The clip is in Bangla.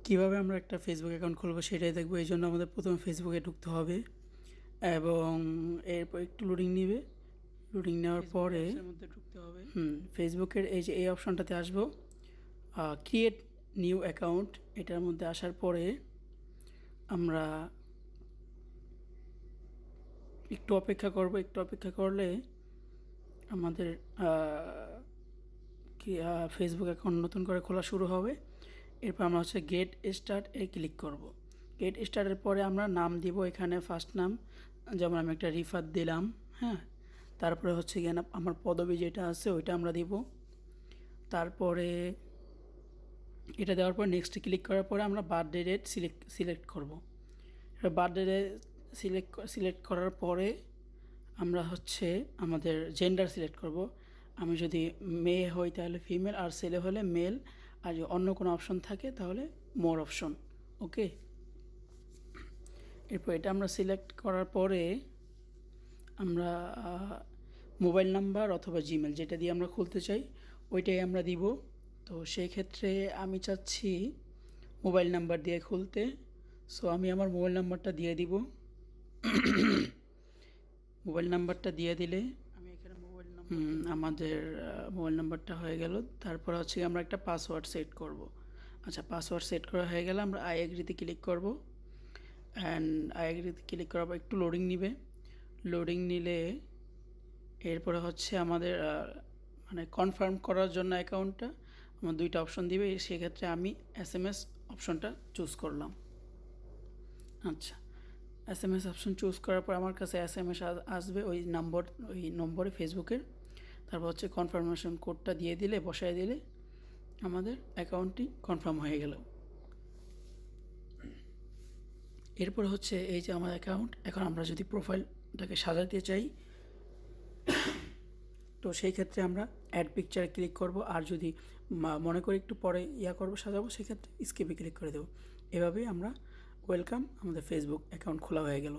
কীভাবে আমরা একটা ফেসবুক অ্যাকাউন্ট খুলবো সেটাই দেখবো। এই জন্য আমাদের প্রথমে ফেসবুকে ঢুকতে হবে এবং এরপর একটু লোডিং নেবে। লোডিং নেওয়ার পরে মধ্যে ঢুকতে হবে। ফেসবুকের এই যে এই অপশনটাতে আসবো, ক্রিয়েট নিউ অ্যাকাউন্ট, এটার মধ্যে আসার পরে আমরা একটু অপেক্ষা করব। একটু অপেক্ষা করলে আমাদের ফেসবুক অ্যাকাউন্ট নতুন করে খোলা শুরু হবে। এরপর আমরা হচ্ছে গেট স্টার্ট এ ক্লিক করব। গেট স্টার্টের পরে আমরা নাম দিব, এখানে ফার্স্ট নাম যেমন আমি একটা রিফাত দিলাম। হ্যাঁ, তারপরে হচ্ছে গিয়ে আমার পদবি যেটা আছে ওইটা আমরা দিব। তারপরে এটা দেওয়ার পর নেক্সট ক্লিক করার পরে আমরা বার্থডে ডেট সিলেক্ট করব। এবার বার্থডে ডেট সিলেক্ট করার পরে আমরা হচ্ছে আমাদের জেন্ডার সিলেক্ট করব। আমি যদি মেয়ে হই তাহলে ফিমেল, আর ছেলে হলে মেল, আর যদি অন্য কোনো অপশন থাকে তাহলে মোর অপশন। ওকে, এরপর এটা আমরা সিলেক্ট করার পরে আমরা মোবাইল নাম্বার অথবা জিমেল যেটা দিয়ে আমরা খুলতে চাই ওইটাই আমরা দিব। তো সেই ক্ষেত্রে আমি চাচ্ছি মোবাইল নাম্বার দিয়ে খুলতে। সো আমি আমার মোবাইল নাম্বারটা দিয়ে দিব। মোবাইল নাম্বারটা দিয়ে দিলে আমি এখানে আমাদের মোবাইল নাম্বারটা হয়ে গেল। তারপর হচ্ছে আমরা একটা পাসওয়ার্ড সেট করব। আচ্ছা, পাসওয়ার্ড সেট করা হয়ে গেলে আমরা আই এগ্রিতে ক্লিক করব। অ্যান্ড আই এগ্রিতে ক্লিক করার পর একটু লোডিং নিবে। লোডিং নিলে এরপরে হচ্ছে আমাদের মানে কনফার্ম করার জন্য অ্যাকাউন্টটা আমার দুইটা অপশন দিবে। সেক্ষেত্রে আমি SMS অপশনটা চুজ করলাম। আচ্ছা, SMS অপশন চুজ করার পর আমার কাছে SMS আসবে ওই নম্বরে ফেসবুকের। তারপর হচ্ছে কনফার্মেশন কোডটা দিয়ে দিলে, বসায় দিলে আমাদের অ্যাকাউন্টটি কনফার্ম হয়ে গেল। এরপর হচ্ছে এই যে আমার অ্যাকাউন্ট, এখন আমরা যদি প্রোফাইলটাকে সাজাতে চাই তো সেই ক্ষেত্রে আমরা অ্যাড পিকচারে ক্লিক করব। আর যদি মনে করি একটু পরে করব, সাজাবো, সেক্ষেত্রে স্কিপে ক্লিক করে দেবো। এভাবেই আমরা আমাদের ফেসবুক অ্যাকাউন্ট খোলা হয়ে গেল।